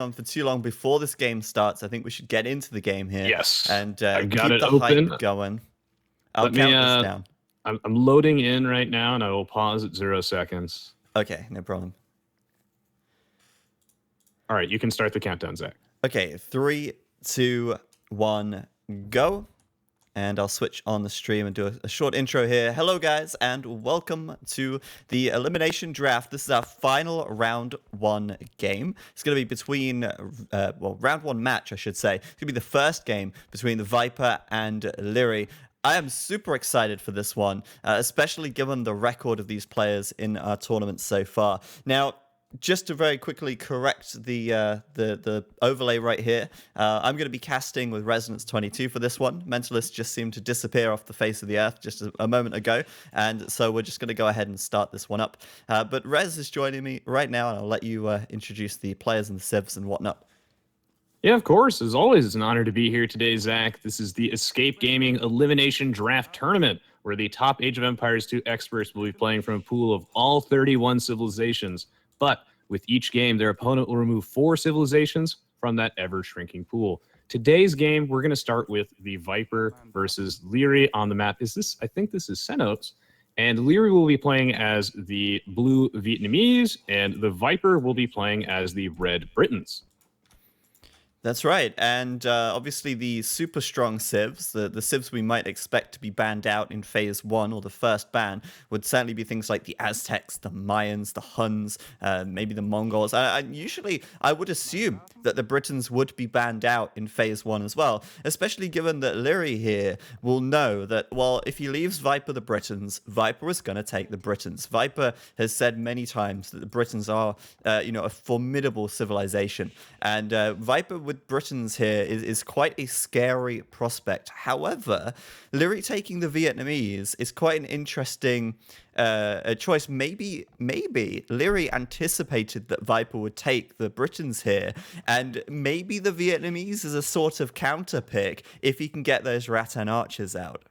on for too long before this game starts. I think we should get into the game here Yes, and I've got keep it the open. hype going. I'll Let me. count this down. I'm loading in right now, and I will pause at 0 seconds. Okay, no problem. All right, you can start the countdown, Zach. Okay, 3, 2, 1, go. And I'll switch on the stream and do a short intro here. Hello, guys, and welcome to the Elimination Draft. This is our final round 1 game. It's going to be between, round 1 match, I should say. It's going to be the first game between TheViper and Liereyy. I am super excited for this one, especially given the record of these players in our tournament so far. Now, just to very quickly correct the overlay right here, I'm going to be casting with Resonance 22 for this one. Mentalists just seemed to disappear off the face of the earth just a moment ago, and so we're just going to go ahead and start this one up. But Rez is joining me right now, and I'll let you introduce the players and the civs and whatnot. Yeah, of course. As always, it's an honor to be here today, Zach. This is the Escape Gaming Elimination Draft Tournament, where the top Age of Empires 2 experts will be playing from a pool of all 31 civilizations. But with each game, their opponent will remove 4 civilizations from that ever-shrinking pool. Today's game, we're going to start with TheViper versus Liereyy on the map. I think this is Senos. And Liereyy will be playing as the blue Vietnamese, and TheViper will be playing as the red Britons. That's right, and obviously the super strong civs, the civs we might expect to be banned out in Phase 1 or the first ban, would certainly be things like the Aztecs, the Mayans, the Huns, maybe the Mongols. Usually, I would assume that the Britons would be banned out in Phase 1 as well, especially given that Liereyy here will know that, well, if he leaves Viper the Britons, Viper is going to take the Britons. Viper has said many times that the Britons are, a formidable civilization, and Viper with Britons here is quite a scary prospect. However, Liereyy taking the Vietnamese is quite an interesting choice. Maybe Liereyy anticipated that Viper would take the Britons here, and maybe the Vietnamese is a sort of counter pick if he can get those Rattan archers out.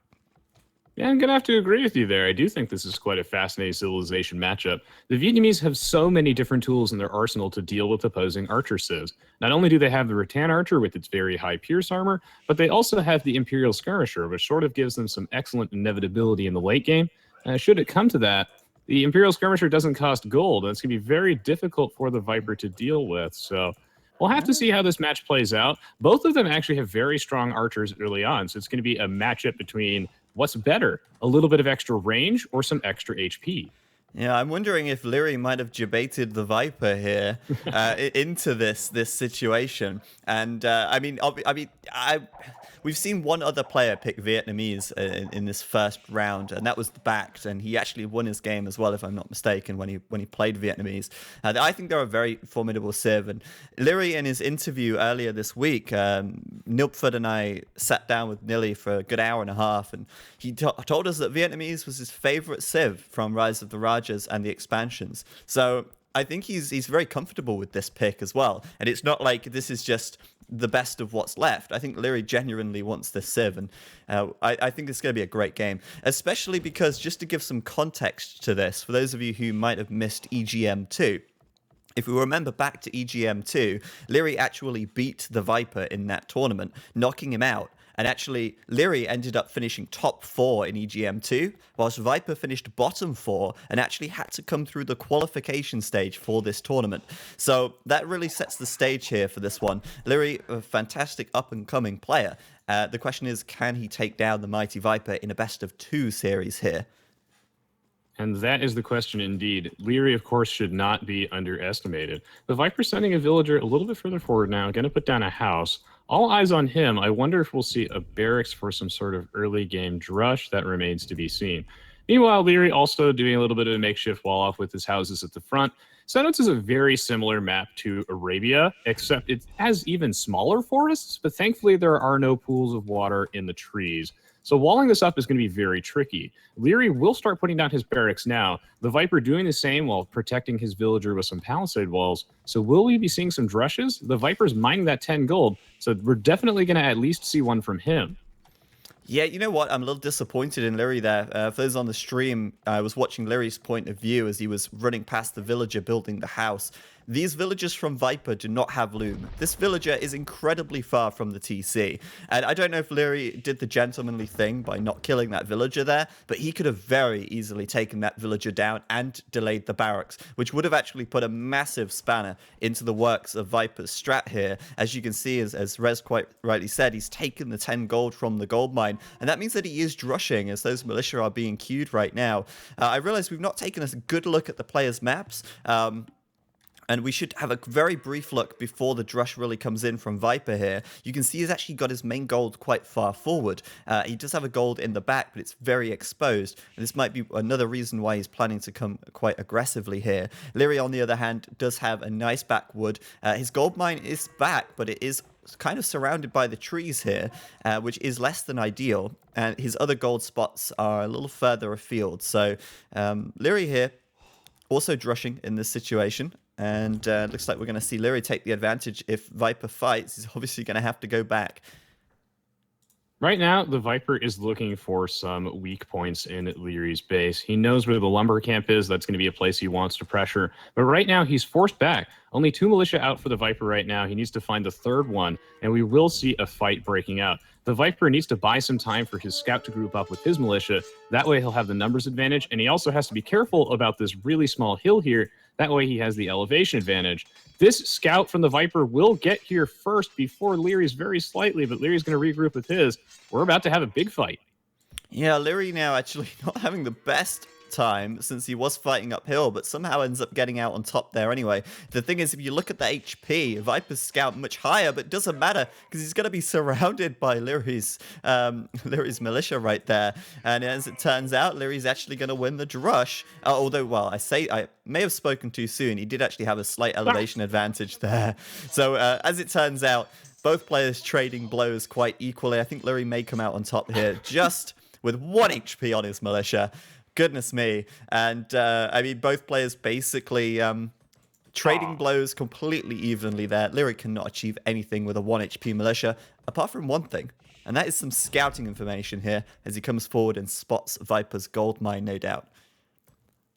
Yeah, I'm going to have to agree with you there. I do think this is quite a fascinating civilization matchup. The Vietnamese have so many different tools in their arsenal to deal with opposing archer civs. Not only do they have the Rattan archer with its very high pierce armor, but they also have the Imperial skirmisher, which sort of gives them some excellent inevitability in the late game. Should it come to that, the Imperial skirmisher doesn't cost gold, and it's going to be very difficult for the Viper to deal with. So we'll have to see how this match plays out. Both of them actually have very strong archers early on, so it's going to be a matchup between what's better, a little bit of extra range or some extra HP. Yeah, I'm wondering if Liereyy might have debated the Viper here into this situation. And we've seen one other player pick Vietnamese in this first round, and that was Backed, and he actually won his game as well, if I'm not mistaken, when he played Vietnamese. I think they're a very formidable civ. And Liereyy, in his interview earlier this week, Nilpford and I sat down with Nilly for a good hour and a half, and he told us that Vietnamese was his favorite civ from Rise of the Rajas and the expansions. So I think he's very comfortable with this pick as well. And it's not like this is just the best of what's left. I think Liereyy genuinely wants this civ, and I think it's going to be a great game, especially because, just to give some context to this, for those of you who might have missed EGM2, if we remember back to EGM2, Liereyy actually beat TheViper in that tournament, knocking him out. And actually, Liereyy ended up finishing top 4 in EGM2, whilst Viper finished bottom 4 and actually had to come through the qualification stage for this tournament. So that really sets the stage here for this one. Liereyy, a fantastic up-and-coming player. The question is, can he take down the mighty Viper in a best-of-2 series here? And that is the question indeed. Liereyy, of course, should not be underestimated. The Viper's sending a villager a little bit further forward now, going to put down a house. All eyes on him. I wonder if we'll see a barracks for some sort of early game drush. That remains to be seen. Meanwhile, Liereyy also doing a little bit of a makeshift wall off with his houses at the front. Senos is a very similar map to Arabia, except it has even smaller forests, but thankfully there are no pools of water in the trees. So walling this up is going to be very tricky. Liereyy will start putting down his barracks now. The Viper doing the same while protecting his villager with some palisade walls. So will we be seeing some drushes? The Viper's mining that 10 gold, so we're definitely going to at least see one from him. Yeah, you know what? I'm a little disappointed in Liereyy there. For those on the stream, I was watching Lierey's point of view as he was running past the villager building the house. these villagers from Viper do not have loom. This villager is incredibly far from the TC. And I don't know if Liereyy did the gentlemanly thing by not killing that villager there, but he could have very easily taken that villager down and delayed the barracks, which would have actually put a massive spanner into the works of Viper's strat here. As you can see, as Rez quite rightly said, he's taken the 10 gold from the gold mine, and that means that he is drushing as those militia are being queued right now. I realize we've not taken a good look at the players' maps, and we should have a very brief look before the drush really comes in from Viper here. You can see he's actually got his main gold quite far forward. He does have a gold in the back, but it's very exposed. And this might be another reason why he's planning to come quite aggressively here. Liereyy, on the other hand, does have a nice backwood. His gold mine is back, but it is kind of surrounded by the trees here, which is less than ideal. And his other gold spots are a little further afield. So Liereyy here also drushing in this situation. And looks like we're going to see Liereyy take the advantage. If Viper fights, he's obviously going to have to go back. Right now, the Viper is looking for some weak points in Lierey's base. He knows where the lumber camp is. That's going to be a place he wants to pressure. But right now, he's forced back. Only 2 militia out for the Viper right now. He needs to find the 3rd one, and we will see a fight breaking out. The Viper needs to buy some time for his scout to group up with his militia. That way, he'll have the numbers advantage, and he also has to be careful about this really small hill here. That way, he has the elevation advantage. This scout from the Viper will get here first before Lierey's very slightly, but Lierey's going to regroup with his. We're about to have a big fight. Yeah, Liereyy now actually not having the best time since he was fighting uphill, but somehow ends up getting out on top there anyway. The thing is, if you look at the HP, Viper's scout much higher, but it doesn't matter because he's going to be surrounded by Lierey's militia right there. And as it turns out, Lierey's actually going to win the drush. Although, well, I may have spoken too soon. He did actually have a slight elevation advantage there. So as it turns out, both players trading blows quite equally. I think Liereyy may come out on top here just with 1 HP on his militia. Goodness me. And I mean, both players basically trading blows completely evenly there. Liereyy cannot achieve anything with a 1 HP militia, apart from one thing. And that is some scouting information here as he comes forward and spots Viper's gold mine, no doubt.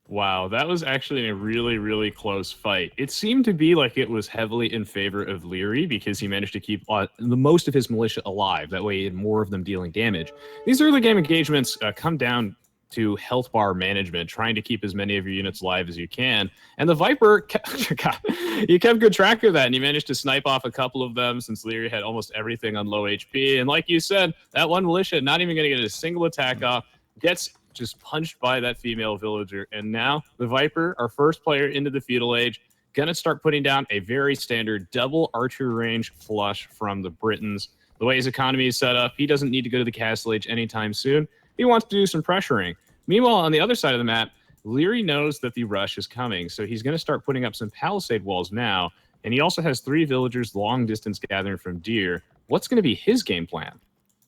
Wow, that was actually a really, really close fight. It seemed to be like it was heavily in favor of Liereyy because he managed to keep the most of his militia alive. That way he had more of them dealing damage. These early game engagements come down to health bar management, trying to keep as many of your units alive as you can. And the Viper, you kept good track of that, and you managed to snipe off a couple of them since Liereyy had almost everything on low HP. And like you said, that one militia, not even going to get a single attack off, gets just punched by that female villager. And now the Viper, our first player into the feudal age, going to start putting down a very standard double archer range flush from the Britons. The way his economy is set up, he doesn't need to go to the castle age anytime soon. He wants to do some pressuring. Meanwhile, on the other side of the map, Liereyy knows that the rush is coming, so he's going to start putting up some palisade walls now, and he also has 3 villagers long distance gathering from Deer. What's going to be his game plan?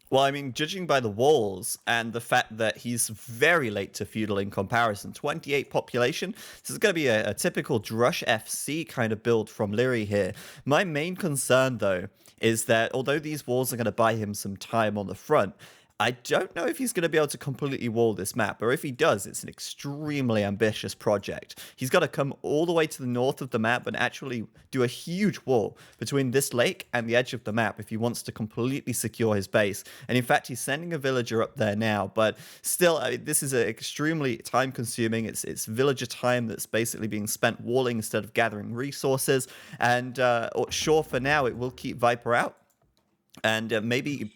Well, I mean, judging by the walls and the fact that he's very late to feudal in comparison, 28 population, this is going to be a typical Drush FC kind of build from Liereyy here. My main concern, though, is that although these walls are going to buy him some time on the front, I don't know if he's going to be able to completely wall this map, or if he does, it's an extremely ambitious project. He's got to come all the way to the north of the map and actually do a huge wall between this lake and the edge of the map if he wants to completely secure his base. And in fact, he's sending a villager up there now, but still, I mean, this is extremely time-consuming. It's villager time that's basically being spent walling instead of gathering resources. And sure, for now, it will keep Viper out. And maybe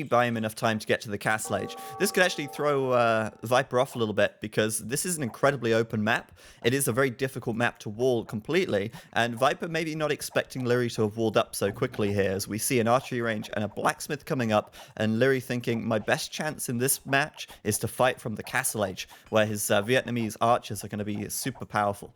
buy him enough time to get to the castle age. This could actually throw Viper off a little bit because this is an incredibly open map. It is a very difficult map to wall completely, and Viper maybe not expecting Liereyy to have walled up so quickly here, as we see an archery range and a blacksmith coming up, and Liereyy thinking, my best chance in this match is to fight from the castle age, where his Vietnamese archers are going to be super powerful.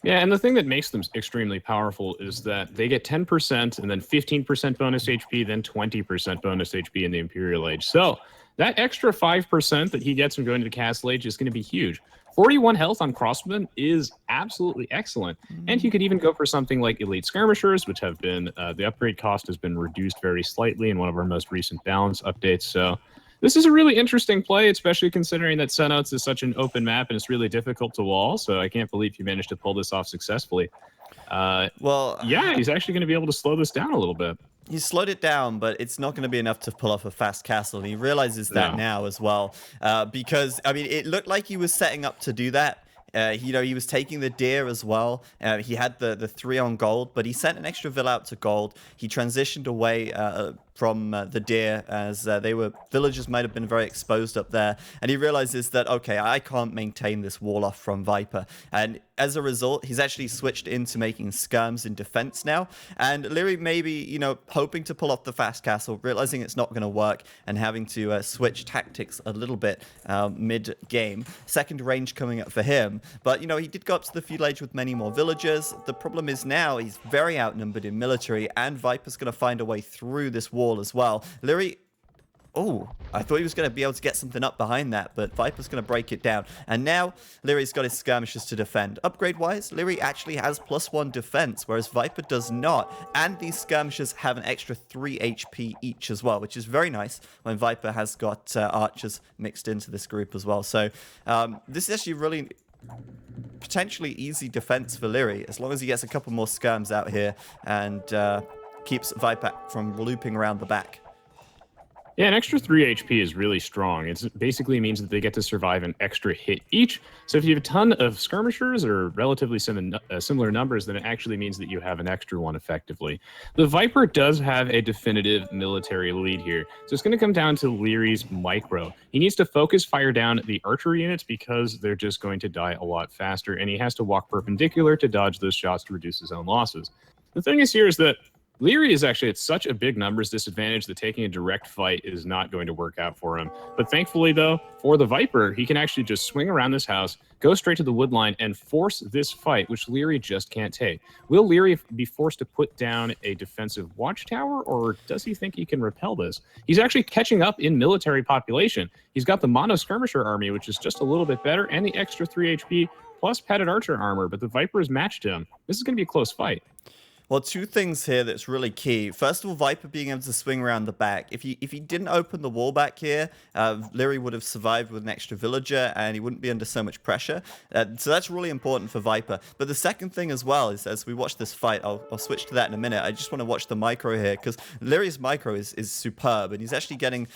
Yeah, and the thing that makes them extremely powerful is that they get 10% and then 15% bonus HP, then 20% bonus HP in the Imperial Age. So that extra 5% that he gets from going to the Castle Age is going to be huge. 41 health on Crossbowmen is absolutely excellent. And you could even go for something like Elite Skirmishers, which have been, the upgrade cost has been reduced very slightly in one of our most recent balance updates. So this is a really interesting play, especially considering that Senouts is such an open map and it's really difficult to wall. So I can't believe you managed to pull this off successfully. Well, Yeah, he's actually going to be able to slow this down a little bit. he slowed it down, but it's not going to be enough to pull off a fast castle. And he realizes that No. now as well, because I mean, it looked like he was setting up to do that. He was taking the deer as well. He had the 3 on gold, but he sent an extra villa out to gold. He transitioned away from the deer, as villagers might have been very exposed up there, and he realizes that, okay, I can't maintain this wall off from Viper, and as a result, he's actually switched into making skirms in defense now. And Liereyy maybe, hoping to pull off the fast castle, realizing it's not going to work, and having to switch tactics a little bit mid-game. Second range coming up for him. But, he did go up to the feudal age with many more villagers. The problem is now he's very outnumbered in military, and Viper's going to find a way through this wall as well. Liereyy, oh, I thought he was going to be able to get something up behind that, but Viper's going to break it down. And now Lierey's got his skirmishes to defend. Upgrade-wise, Liereyy actually has +1 defense, whereas Viper does not. And these skirmishes have an extra 3 HP each as well, which is very nice when Viper has got archers mixed into this group as well. So this is actually really potentially easy defense for Liereyy, as long as he gets a couple more skirms out here and keeps Viper from looping around the back. Yeah, an extra 3 HP is really strong. It basically means that they get to survive an extra hit each. So if you have a ton of skirmishers or relatively similar numbers, then it actually means that you have an extra one effectively. The Viper does have a definitive military lead here. So it's going to come down to Lierey's micro. He needs to focus fire down the archer units because they're just going to die a lot faster, and he has to walk perpendicular to dodge those shots to reduce his own losses. The thing is here is that Liereyy is actually at such a big numbers disadvantage that taking a direct fight is not going to work out for him. But thankfully, though, for the Viper, he can actually just swing around this house, go straight to the wood line, and force this fight, which Liereyy just can't take. Will Liereyy be forced to put down a defensive watchtower, or does he think he can repel this? He's actually catching up in military population. He's got the mono skirmisher army, which is just a little bit better, and the extra 3 HP plus padded archer armor, but the Viper has matched him. This is going to be a close fight. Well, 2 things here that's really key. First of all, Viper being able to swing around the back. If he didn't open the wall back here, Liereyy would have survived with an extra villager, and he wouldn't be under so much pressure. So that's really important for Viper. But the second thing as well is, as we watch this fight, I'll switch to that in a minute. I just want to watch the micro here, because Lierey's micro is superb, and he's actually getting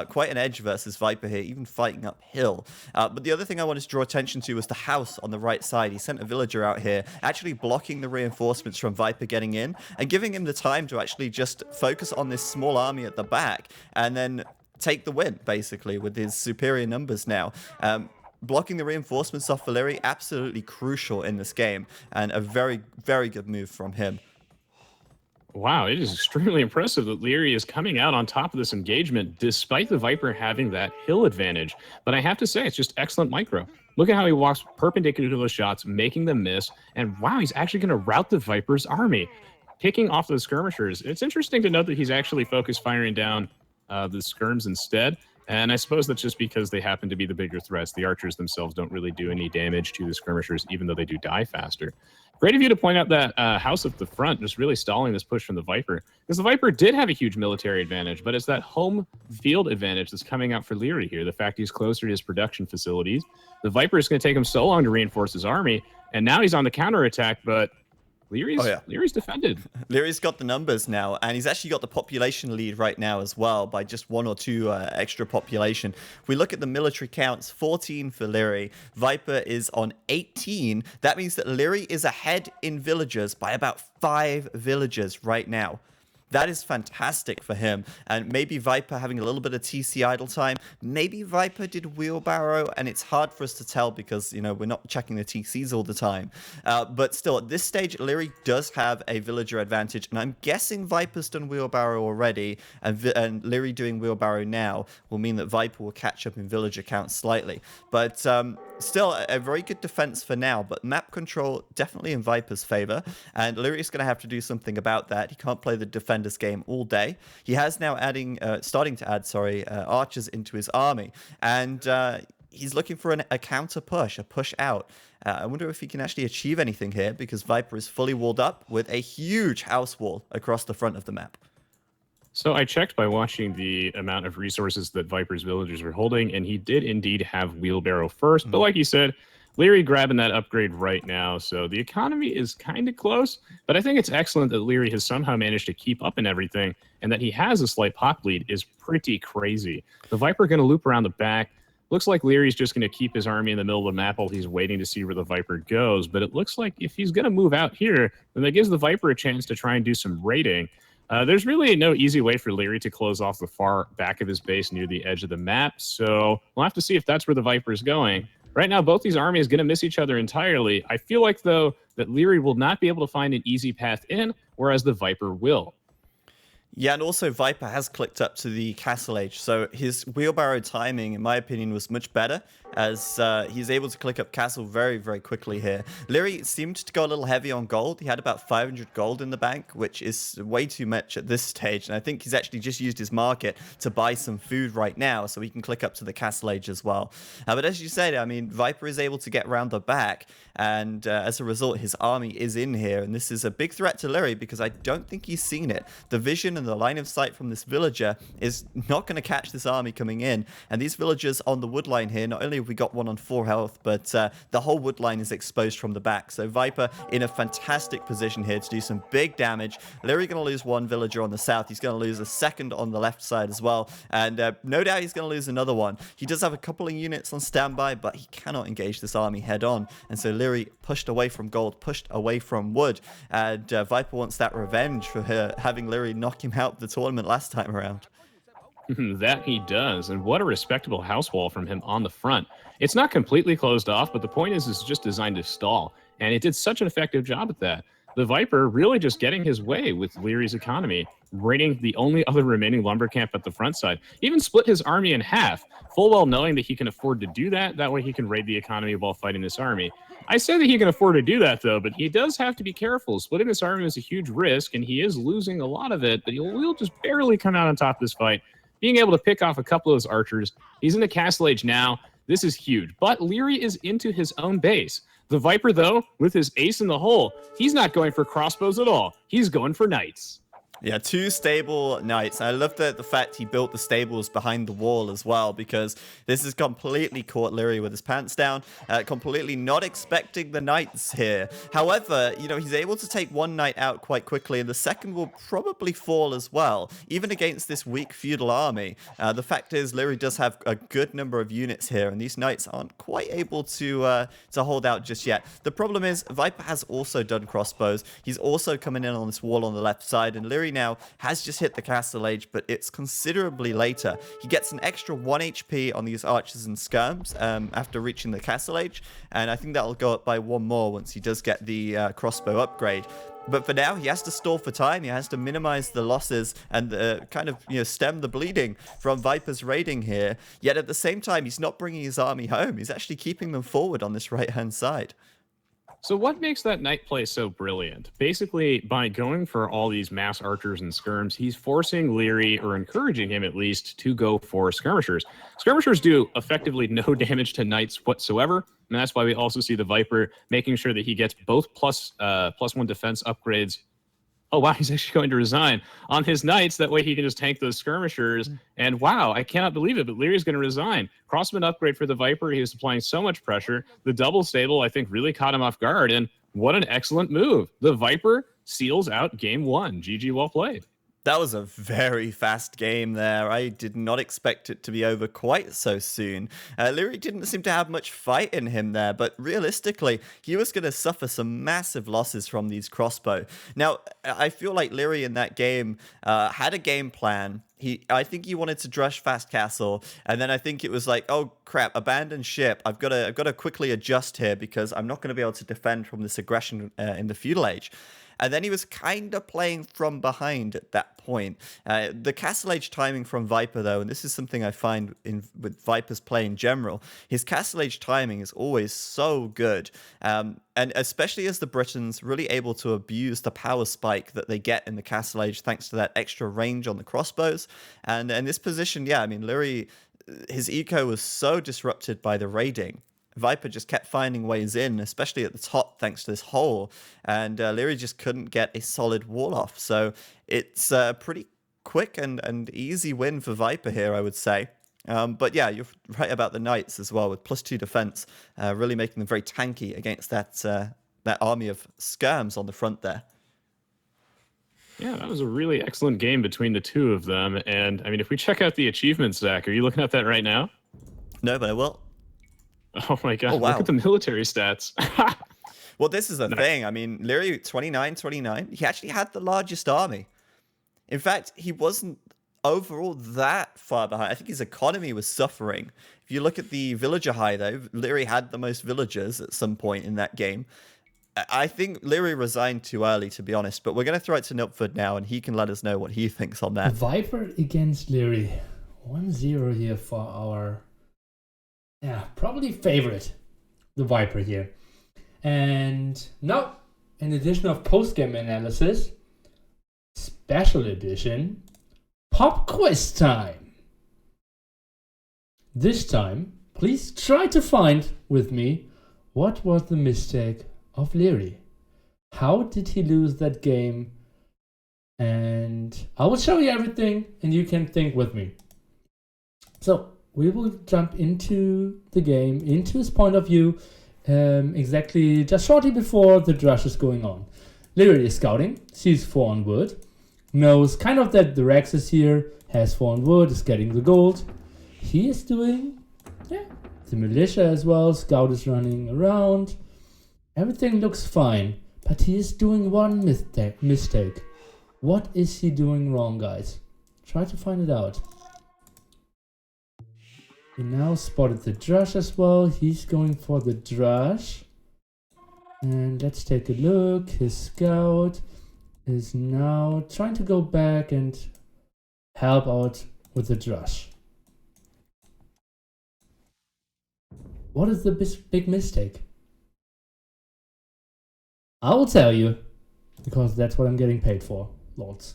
quite an edge versus Viper here, even fighting uphill. But the other thing I wanted to draw attention to was the house on the right side. He sent a villager out here, actually blocking the reinforcements from Viper getting in, and giving him the time to actually just focus on this small army at the back and then take the win, basically, with his superior numbers now. Blocking the reinforcements off Liereyy, absolutely crucial in this game, and a very, very good move from him. Wow, it is extremely impressive that Liereyy is coming out on top of this engagement despite the Viper having that hill advantage. But I have to say, it's just excellent micro. Look at how he walks perpendicular to those shots, making them miss. And wow, he's actually going to rout the Viper's army, picking off the skirmishers. It's interesting to note that he's actually focused firing down the skirms instead. And I suppose that's just because they happen to be the bigger threats. The archers themselves don't really do any damage to the skirmishers, even though they do die faster. Great of you to point out that house at the front, just really stalling this push from the Viper. Because the Viper did have a huge military advantage, but it's that home field advantage that's coming out for Liereyy here. The fact he's closer to his production facilities. The Viper is going to take him so long to reinforce his army, and now he's on the counterattack, but Lierey's defended. Lierey's got the numbers now, and he's actually got the population lead right now as well by just 1 or 2 extra population. If we look at the military counts, 14 for Liereyy. Viper is on 18. That means that Liereyy is ahead in villagers by about 5 villagers right now. That is fantastic for him. And maybe Viper having a little bit of TC idle time. Maybe Viper did wheelbarrow, and it's hard for us to tell because, we're not checking the TCs all the time. But still, at this stage, Liereyy does have a villager advantage. And I'm guessing Viper's done wheelbarrow already, and Liereyy doing wheelbarrow now will mean that Viper will catch up in villager count slightly. But still, a very good defense for now. But map control definitely in Viper's favor. And Lierey's going to have to do something about that. He can't play the defender's game all day. He has now starting to add archers into his army, and he's looking for a counter push, a push out. I wonder if he can actually achieve anything here, because Viper is fully walled up with a huge house wall across the front of the map. So I checked by watching the amount of resources that Viper's villagers were holding, and he did indeed have wheelbarrow first. But like you said, Liereyy grabbing that upgrade right now, so the economy is kind of close, but I think it's excellent that Liereyy has somehow managed to keep up in everything, and that he has a slight pop lead is pretty crazy. The Viper going to loop around the back. Looks like Leary's just going to keep his army in the middle of the map while he's waiting to see where the Viper goes, but it looks like if he's going to move out here, then that gives the Viper a chance to try and do some raiding. There's really no easy way for Liereyy to close off the far back of his base near the edge of the map, so we'll have to see if that's where the Viper is going. Right now, both these armies are going to miss each other entirely. I feel like, though, that Liereyy will not be able to find an easy path in, whereas the Viper will. Yeah, and also Viper has clicked up to the Castle Age, so his wheelbarrow timing, in my opinion, was much better, as he's able to click up Castle very, very quickly here. Liereyy seemed to go a little heavy on gold. He had about 500 gold in the bank, which is way too much at this stage, and I think he's actually just used his market to buy some food right now, so he can click up to the Castle Age as well. But as you said, I mean, Viper is able to get around the back, and as a result, his army is in here, and this is a big threat to Liereyy because I don't think he's seen it. The vision and the line of sight from this villager is not going to catch this army coming in, and these villagers on the wood line here, not only have we got one on 4 health, but the whole wood line is exposed from the back, so Viper in a fantastic position here to do some big damage. Liereyy going to lose one villager on the south, he's going to lose a second on the left side as well, and no doubt he's going to lose another one. He does have a couple of units on standby, but he cannot engage this army head on, and so Liereyy pushed away from gold, pushed away from wood, and Viper wants that revenge for having Liereyy knock him out of the tournament last time around. That he does, and what a respectable house wall from him on the front. It's not completely closed off, but the point is it's just designed to stall, and it did such an effective job at that. The Viper really just getting his way with Leary's economy, raiding the only other remaining lumber camp at the front side, even split his army in half, full well knowing that he can afford to do that. That way he can raid the economy while fighting this army. I say that he can afford to do that, though, but he does have to be careful. Splitting this army is a huge risk, and he is losing a lot of it, but he'll just barely come out on top of this fight. Being able to pick off a couple of those archers. He's in the Castle Age now. This is huge. But Liereyy is into his own base. The Viper, though, with his ace in the hole, he's not going for crossbows at all. He's going for knights. Yeah, 2 stable knights. I love the fact he built the stables behind the wall as well, because this has completely caught Liereyy with his pants down, completely not expecting the knights here. However, you know, he's able to take one knight out quite quickly, and the second will probably fall as well, even against this weak feudal army. The fact is, Liereyy does have a good number of units here, and these knights aren't quite able to hold out just yet. The problem is, Viper has also done crossbows. He's also coming in on this wall on the left side, and Liereyy now has just hit the Castle Age, but it's considerably later. He gets an extra 1 HP on these archers and skirms after reaching the Castle Age, and I think that'll go up by 1 more once he does get the crossbow upgrade. But for now, he has to stall for time. He has to minimize the losses and kind of, you know, stem the bleeding from Viper's raiding here. Yet at the same time, he's not bringing his army home. He's actually keeping them forward on this right-hand side. So what makes that knight play so brilliant? Basically, by going for all these mass archers and skirms, he's forcing Liereyy, or encouraging him at least, to go for skirmishers. Skirmishers do effectively no damage to knights whatsoever, and that's why we also see the Viper making sure that he gets both plus 1 defense upgrades. Oh, wow, he's actually going to resign on his knights. That way he can just tank those skirmishers. And wow, I cannot believe it, but Leary's going to resign. Crossman upgrade for the Viper. He was applying so much pressure. The double stable, I think, really caught him off guard. And what an excellent move. The Viper seals out game 1. GG, well played. That was a very fast game there. I did not expect it to be over quite so soon. Liereyy didn't seem to have much fight in him there, but realistically, he was going to suffer some massive losses from these crossbow. Now, I feel like Liereyy in that game had a game plan. I think he wanted to drush fast castle, and then I think it was like, oh crap, abandon ship. I've got to quickly adjust here because I'm not going to be able to defend from this aggression in the feudal age. And then he was kind of playing from behind at that point. The Castle Age timing from Viper, though, and this is something I find with Viper's play in general, his Castle Age timing is always so good. And especially as the Britons really able to abuse the power spike that they get in the Castle Age thanks to that extra range on the crossbows. And in this position, yeah, I mean, Liereyy, his eco was so disrupted by the raiding. Viper just kept finding ways in, especially at the top, thanks to this hole. And Liereyy just couldn't get a solid wall off. So it's a pretty quick and easy win for Viper here, I would say. But yeah, you're right about the knights as well, with +2 defense, really making them very tanky against that army of skirms on the front there. Yeah, that was a really excellent game between the two of them. And I mean, if we check out the achievements, Zach, are you looking at that right now? No, but I will. Oh my god, Oh, wow. look at the military stats. Well, this is the thing. I mean, Liereyy, 29. He actually had the largest army. In fact, he wasn't overall that far behind. I think his economy was suffering. If you look at the villager high, though, Liereyy had the most villagers at some point in that game. I think Liereyy resigned too early, to be honest, but we're going to throw it to Nilpford now, and he can let us know what he thinks on that. Viper against Liereyy. 1-0 here for our, probably favorite, the Viper here. And now, in addition of post-game analysis, special edition, pop quiz time. This time, please try to find with me what was the mistake of Liereyy. How did he lose that game? And I will show you everything and you can think with me. So we will jump into the game, into his point of view, exactly just shortly before the drush is going on. Liereyy is scouting, sees 4 on wood, knows kind of that the Rex is here, has 4 on wood, is getting the gold. He is doing, the militia as well, scout is running around. Everything looks fine, but he is doing one mistake. What is he doing wrong, guys? Try to find it out. He now spotted the drush as well. He's going for the drush. And let's take a look. His scout is now trying to go back and help out with the drush. What is the big mistake? I will tell you, because that's what I'm getting paid for, lords.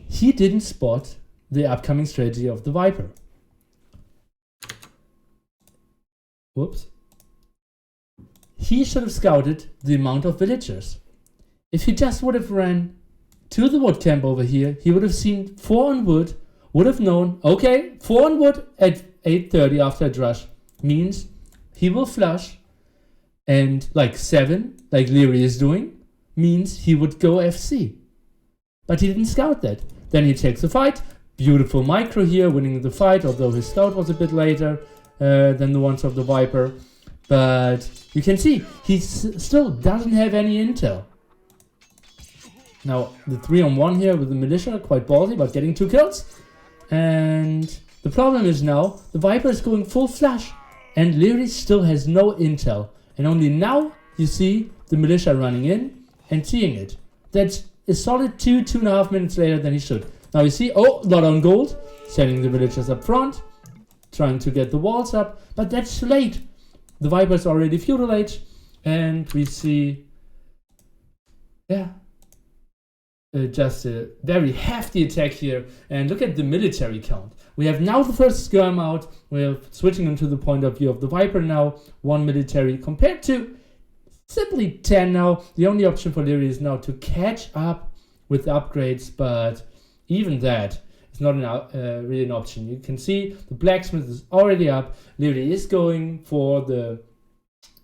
He didn't spot the upcoming strategy of the Viper. Whoops. He should have scouted the amount of villagers. If he just would have ran to the wood camp over here, he would have seen 4 on wood, would have known, okay, 4 on wood at 8:30 after a drush means he will flush, and like 7, like Liereyy is doing, means he would go FC. But he didn't scout that. Then he takes the fight. Beautiful micro here, winning the fight, although his scout was a bit later than the ones of the Viper. But you can see, he still doesn't have any intel. Now, the 3-on-1 here with the militia, quite ballsy, but getting 2 kills. And the problem is now, the Viper is going full flash, and Liereyy still has no intel. And only now you see the militia running in and seeing it. That's a solid 2.5 minutes later than he should. Now you see, lot on gold, sending the villagers up front, trying to get the walls up, but that's too late. The Viper's already feudal age, and we see, just a very hefty attack here. And look at the military count. We have now the first skirm out. We're switching into the point of view of the Viper now. 1 military compared to simply 10 now. The only option for Liereyy is now to catch up with the upgrades, but even that is not really an option. You can see the blacksmith is already up. Liereyy is going for the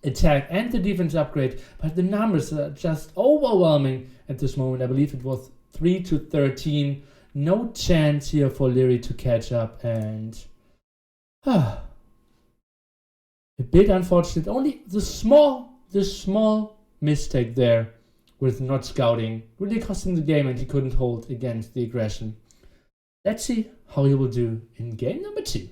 attack and the defense upgrade, but the numbers are just overwhelming at this moment. I believe it was 3-13. No chance here for Liereyy to catch up, and a bit unfortunate. Only the small mistake there with not scouting really costing the game, and he couldn't hold against the aggression. Let's see how he will do in game number 2.